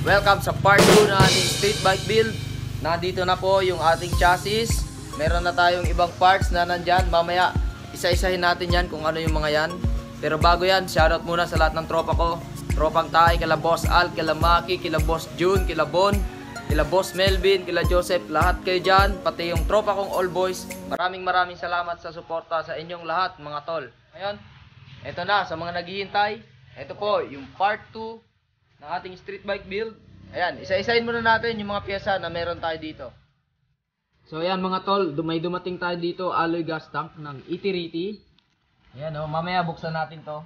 Welcome sa part 2 ng ating street bike build. Nandito na po yung ating chassis. Meron na tayong ibang parts na nandyan. Mamaya isa-isahin natin yan kung ano yung mga yan. Pero bago yan, shoutout muna sa lahat ng tropa ko. Tropang Tay, kila Boss Al, kila Maki, kila Boss June, kila Bon, kila Boss Melvin, kila Joseph. Lahat kayo dyan, pati yung tropa kong all boys. Maraming salamat sa suporta sa inyong lahat mga tol. Ngayon, eto na sa mga naghihintay. Ito po yung part 2 ng ating street bike build. Ayan, isa-isahin muna natin yung mga pyesa na meron tayo dito. So ayan mga tol, may dumating tayo dito, alloy gas tank ng Itiriti. Ayan o, mamaya buksan natin to.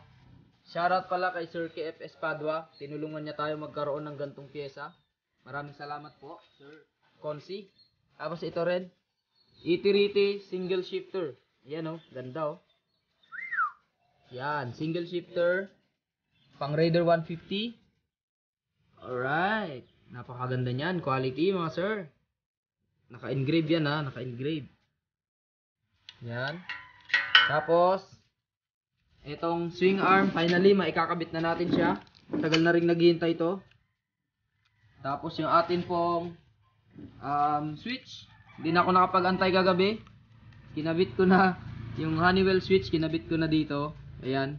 Shoutout pala kay Sir KFS Padua, tinulungan niya tayo magkaroon ng gantong pyesa. Maraming salamat po, Sir Consi. Tapos ito rin, Itiriti single shifter. Ayan o, ganda o. Yan, single shifter, pang Raider 150. Alright, napakaganda niyan, quality mga sir. Naka-engrave yan ha, naka-engrave. Yan. Tapos, itong swing arm, finally, maikakabit na natin siya. Tagal na rin naghihintay ito. Tapos yung atin pong switch, hindi na ako nakapag-antay kagabi. Kinabit ko na yung Honeywell switch, kinabit ko na dito. Ayan.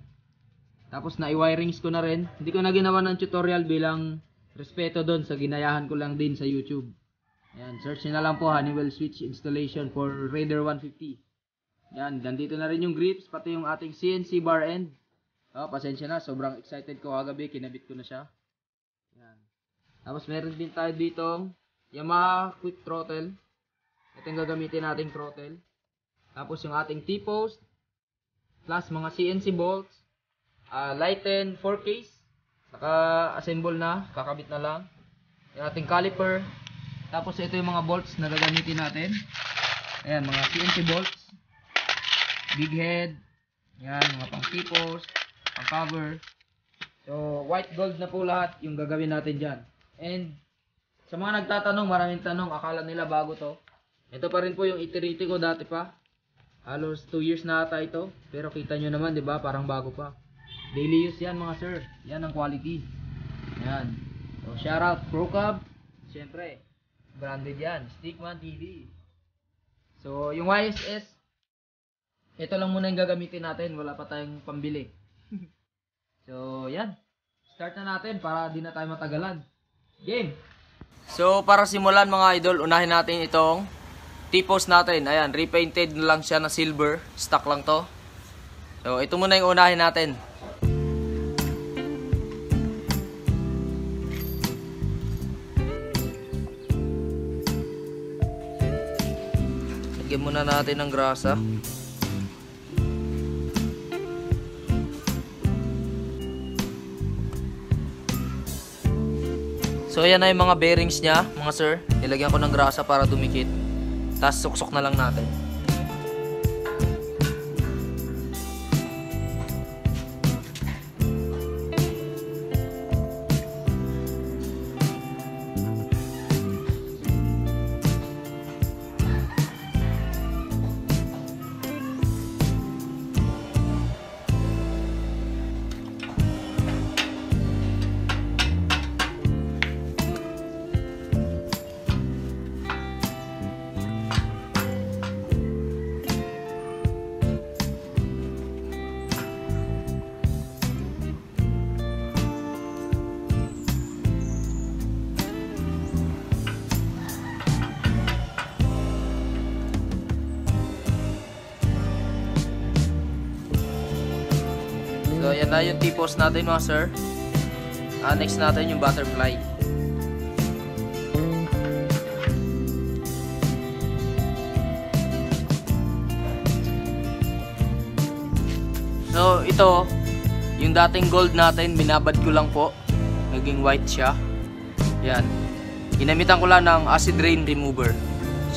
Tapos na-i-wirings ko na rin. Hindi ko na ginawa ng tutorial bilang respeto doon sa ginayahan ko lang din sa YouTube. Ayan, search nyo na lang po Honeywell switch installation for Raider 150. Ayan, nandito na rin yung grips, pati yung ating CNC bar end. Oh, pasensya na, sobrang excited ko kagabi, kinabit ko na siya. Ayan. Tapos meron din tayo ditong Yamaha quick throttle. Ito yung gagamitin nating throttle. Tapos yung ating T-post, plus mga CNC bolts, lighten 4 case, naka-assemble na, kakabit na lang. Yung ating caliper. Tapos ito yung mga bolts na gagamitin natin. Ayan, mga CNC bolts, big head, yan, mga pang T-post, pang cover. So, white gold na po lahat yung gagawin natin dyan. And, sa mga nagtatanong, maraming tanong, akala nila bago to. Ito pa rin po yung Itiriti ko dati pa. Halos 2 years na ata ito. Pero kita nyo naman, di ba? Parang bago pa. Daily use yan mga sir. Yan ang quality. Yan. So, shoutout ProCab. Siyempre, branded yan. Stickman TV. So, yung YSS, ito lang muna yung gagamitin natin. Wala pa tayong pambili. So, yan. Start na natin para di na tayo matagalan. Game! So, para simulan mga idol, unahin natin itong T-post natin. Ayan, repainted lang siya na silver. Stock lang to. So, ito muna yung unahin natin. Lagyan muna natin ng grasa. So ayan na yung mga bearings nya mga sir. Nilagyan ko ng grasa para dumikit. Tapos suksok na lang natin. So yan na yung T-post natin mga sir. Next natin yung butterfly. So ito, yung dating gold natin, binabad ko lang po. Naging white siya. Yan. Ginamitan ko lang ng acid rain remover.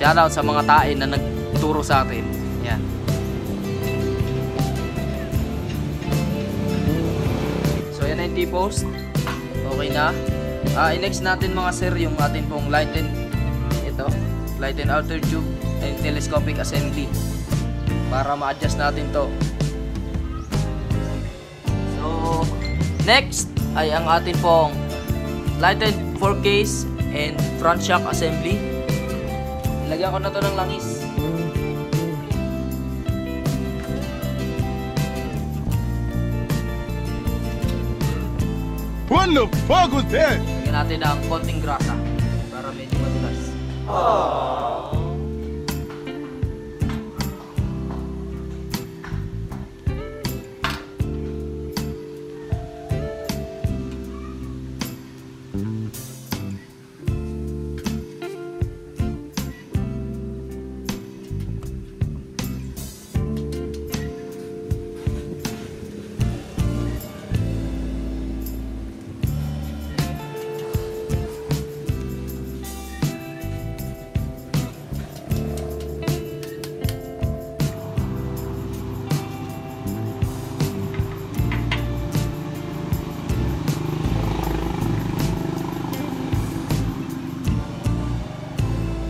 Shoutout sa mga tae na nagturo sa atin. Yan. So yan na yung T-post. Okay na. I-next natin mga sir yung atin pong lighten. Ito. Lighten outer tube and telescopic assembly. Para ma-adjust natin to. So next ay ang atin pong lighted fork case, and front shock assembly. Lagyan ko na to ng langis. What the fuck was that? Lagyan natin ng konting grasa para medyo madulas.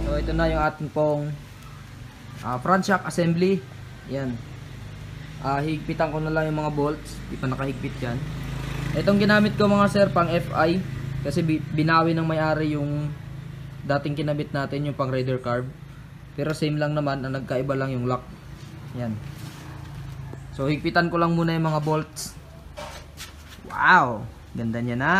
So ito na yung ating pong front shock assembly. Yan. Higpitan ko na lang yung mga bolts. Di pa nakahigpit yan. Itong ginamit ko mga sir pang FI. Kasi binawi ng may-ari yung dating kinabit natin yung pang Raider carb. Pero same lang naman. Ang nagkaiba lang yung lock. Yan. So higpitan ko lang muna yung mga bolts. Wow! Ganda niya na.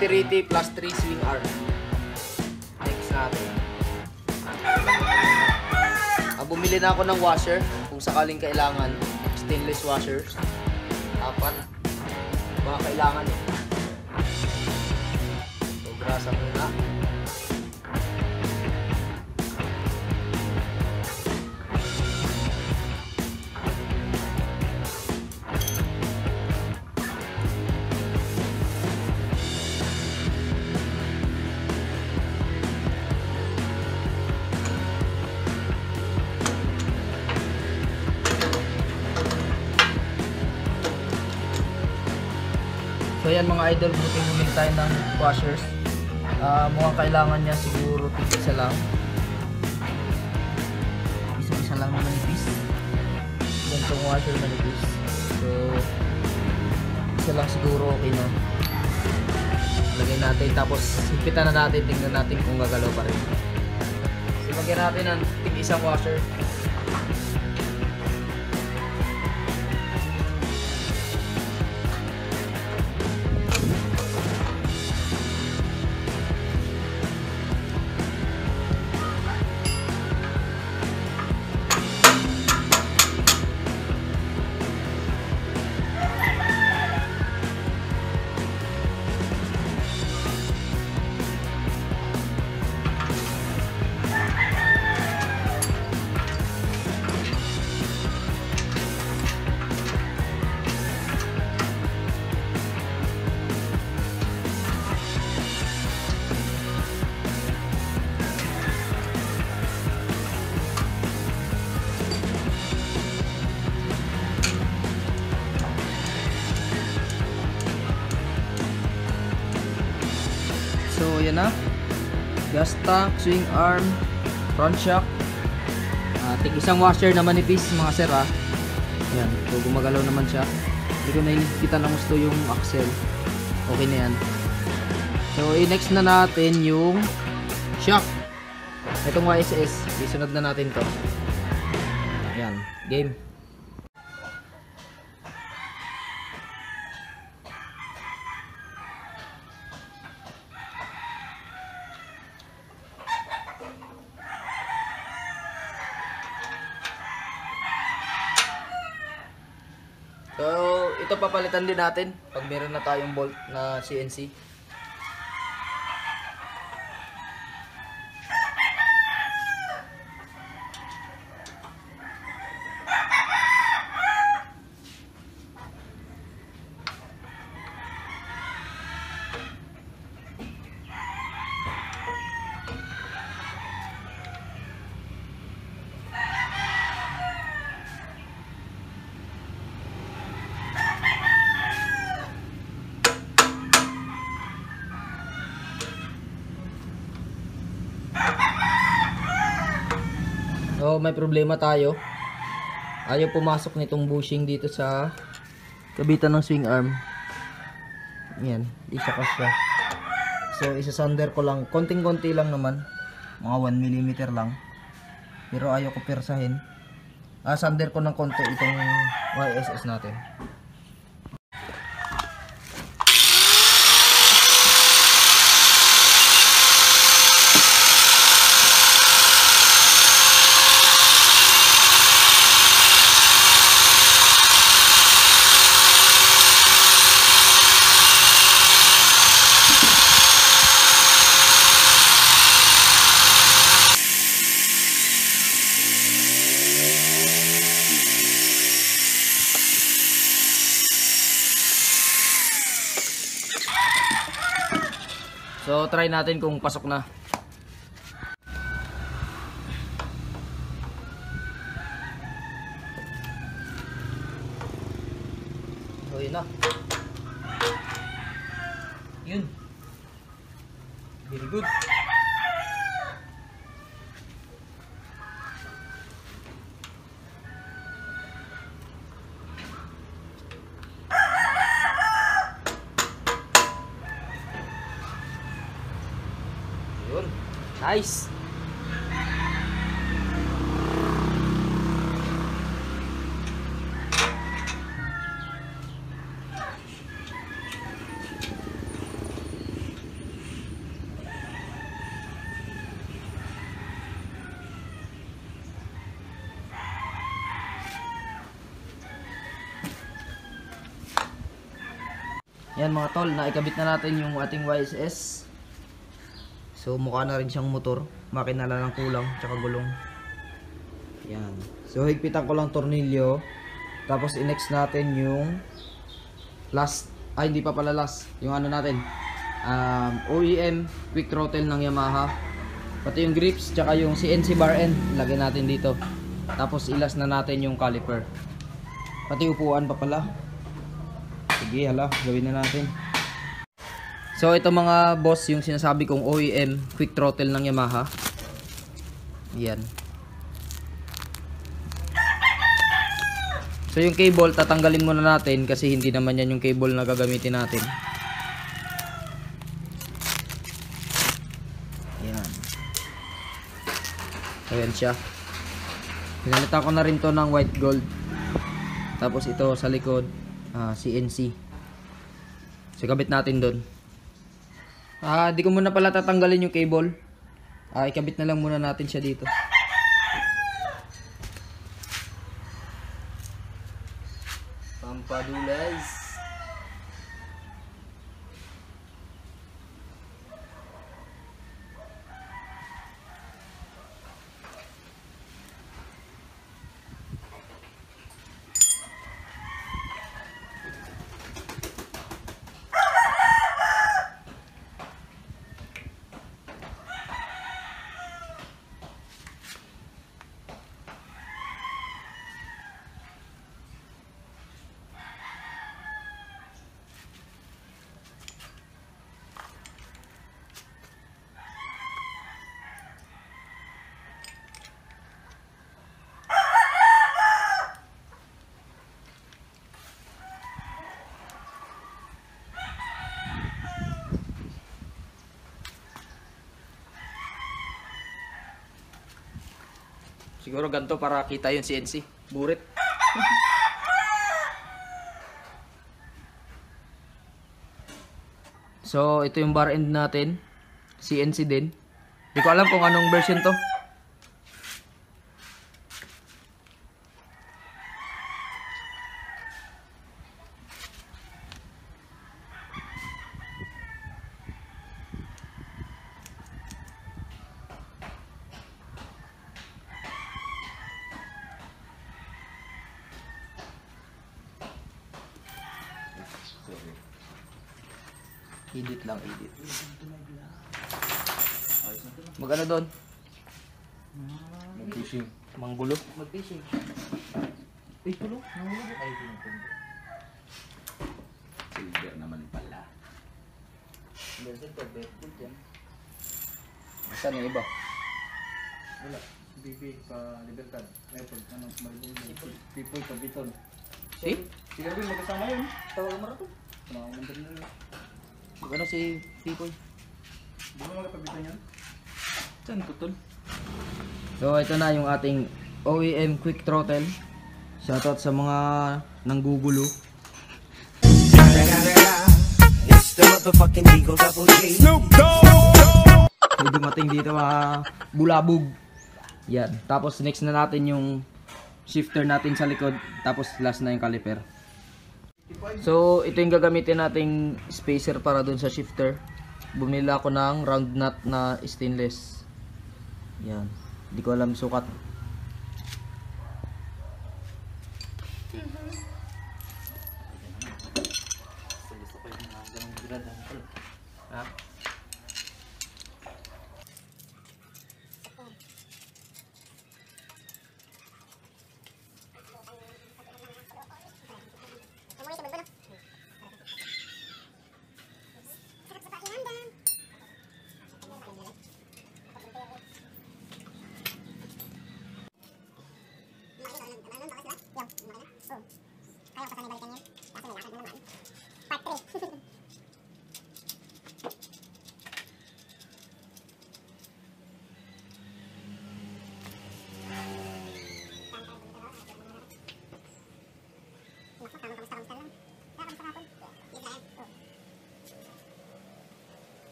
Riti plus 3 swing arm. Next natin. Bumili na ako ng washer kung sakaling kailangan. Stainless washers. 4. Baka kailangan eh. So, grasa muna. So yan mga idol, buti bumili tayo ng washers. Mukhang kailangan niya siguro isa lang. Isa lang na manipis. Ganitong washer manipis. So isa lang siguro okay na. Lagay natin tapos higpitan na natin, tingnan natin kung gagalaw pa rin. So lagyan natin ng isang washer. So yan na, gas tank, swing arm, front shock, tig isang washer na manipis mga sir ha. Yan, so gumagalaw naman siya. Hindi ko nailigpitan ng gusto yung axle. Okay na yan. So i-next na natin yung shock. Itong YSS, isunod na natin to. Yan, game. So, ito papalitan din natin pag meron na tayong bolt na CNC. So may problema tayo. Ayaw pumasok nitong bushing dito sa kabitan ng swing arm. Yan, di siya kasya. So isa-sander ko lang, konting-konti lang naman. Mga 1mm lang. Pero ayaw ko persahin. Sander ko ng konti itong YSS natin. So try natin kung pasok na. So yun na. Yun. Very good. Yun. Nice. Yan mga tol, naikabit na natin yung ating YSS. So mukha na rin siyang motor. Makina lang ng kulang, tsaka gulong. Yan. So higpitan ko lang tornilyo. Tapos i-next natin yung last. Ay, hindi pa pala last. Yung ano natin. OEM quick throttle ng Yamaha. Pati yung grips, tsaka yung CNC bar end. Lagay natin dito. Tapos ilas na natin yung caliper. Pati upuan pa pala. Sige, hala, gawin na natin. So ito mga boss, yung sinasabi kong OEM quick throttle ng Yamaha. Yan. So yung cable tatanggalin muna natin kasi hindi naman yan yung cable na gagamitin natin. Yan. So yan siya. Pinalitan ko na rin to ng white gold. Tapos ito sa likod CNC. So kabit natin doon. Di ko muna pala tatanggalin yung cable. Ikabit na lang muna natin siya dito. Pampadulas. Siguro ganito para kita yung CNC. Burit. So, ito yung bar end natin. CNC din. Hindi ko alam kung anong version to. Edit lang, edit. Magano doon? Mag-fishing. Manggulo? Mag-fishing. Ay, tulo? Nanggulo? Ay, pinupunto. Silver naman pala. Silver to, Berthoud yan. Saan yung iba? Wala. BP sa Libertad. Airport. Ano, Maribong. People sa Biton. Si? Si Erwin, magkasama yun. Tawag mo rito. Mga umandar na yun. Magano si Pipoy? Di ba magkapabitan yan? Saan tutol? So ito na yung ating OEM quick throttle. Shoutout sa mga nanggugulo. It's the motherfucking Eagle Double G. Snoop Dogg! May dumating dito mga bulabog. Yan. Tapos next na natin yung shifter natin sa likod. Tapos last na yung caliper. So ito yung gagamitin nating spacer para dun sa shifter. Bumili ako ng round nut na stainless. Yan. Hindi ko alam sukat. Gusto ko yung mga ganong grad. Ha?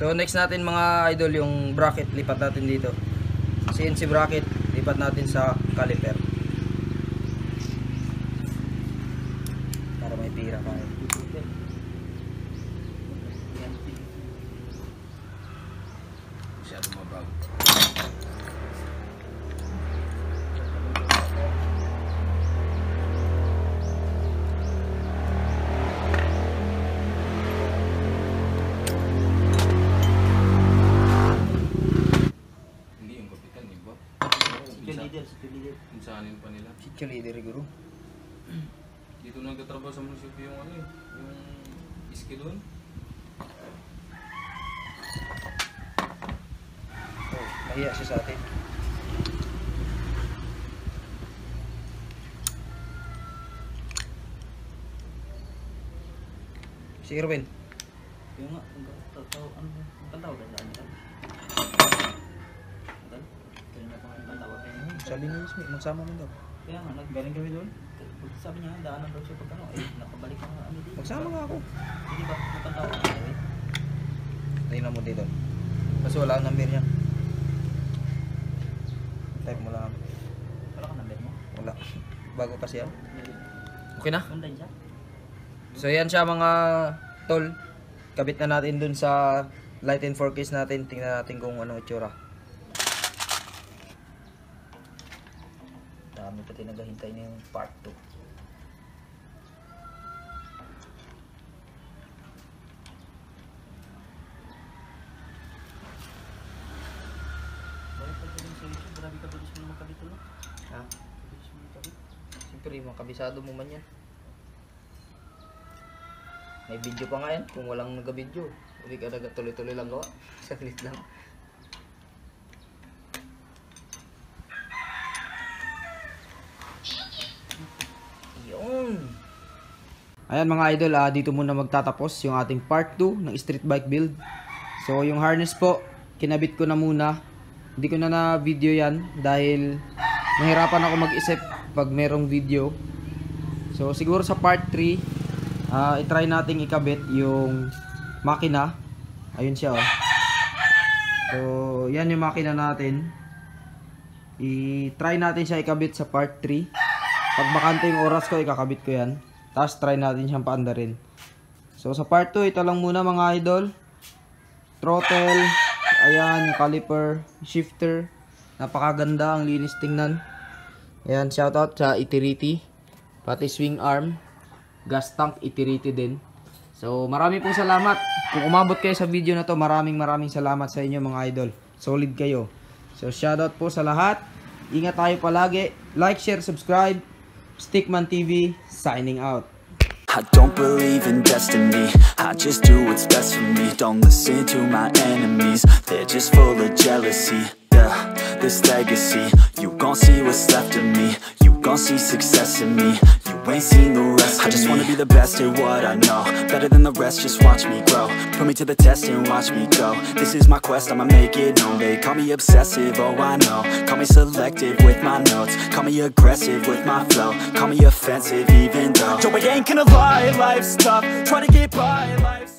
So next natin mga idol yung bracket, lipat natin dito. CNC bracket, lipat natin sa caliper. Para may pira pa. Masyado mabago. Hindi yung kapitan, di ba? Insanin pa nila. Si Chalide Riguro. Dito nagtatrabaho sa munisipyo yung ano eh, yung iski doon. Oh, mahiya siya sa atin. Si Irwin. Yung nga, ang tawag na saan ito? Kaya na pang tawag kayo. Sabi niya mismo, magsama mo daw. Kaya nga, naggaling kami doon. Sabi niya, daanan daw siya pag ano, nakabalik ang ano dito. Magsama nga ako. Hindi ba? Napantawag na kayo. Tingnan mo dito. Kasi wala ang number niya. Type mo lang. Wala ka number mo? Wala. Bago kasi yan. Okay na? Sundan siya? So yan siya mga tol. Kabit na natin dun sa light and 4Ks natin. Tingnan natin kung ano itsura. Dami pati naghahintay na yung part 2. Bakit pag galing sa YouTube, grabe ka bilis mo magkabit ulo? Ha? Bilis mo magkabit? Siyempre, makabisado mo man yan. May video pa nga yan. Kung walang nag-video, hindi ka tuloy-tuloy lang gawa. Saglit lang. Yun. Ayan mga idol, dito muna magtatapos yung ating part 2 ng street bike build. So yung harness po, kinabit ko na muna. Hindi ko na na-video yan dahil nahirapan ako mag-isip pag merong video. So siguro sa part 3, i-try nating ikabit yung makina. Ayun siya oh. So yan yung makina natin. I-try natin siya ikabit sa part 3. Pag bakante yung oras ko, ikakabit ko yan. Tapos try natin siyang paandarin. So sa part 2, ito lang muna mga idol. Throttle, ayan yung caliper, shifter. Napakaganda, ang linis tingnan. Ayan, shoutout sa Itiriti. Pati swing arm, gas tank Itiriti din. So marami pong salamat. Kung umabot kayo sa video na to, maraming salamat sa inyo mga idol. Solid kayo. So shoutout po sa lahat. Ingat tayo palagi. Like, share, subscribe. Stickman TV signing out. I don't believe in destiny, I just do what's best for me. Don't listen to my enemies, they're just full of jealousy. Yeah, this legacy, you gon' see what's left of me. You gon' see success in me, you ain't seen the rest of me. I just wanna be the best at what I know, better than the rest, just watch me grow. Put me to the test and watch me go. This is my quest, I'ma make it known. They call me obsessive, oh I know. Call me selective with my notes, call me aggressive with my flow. Call me offensive even though Joe, I ain't gonna lie, life's tough, try to get by, life's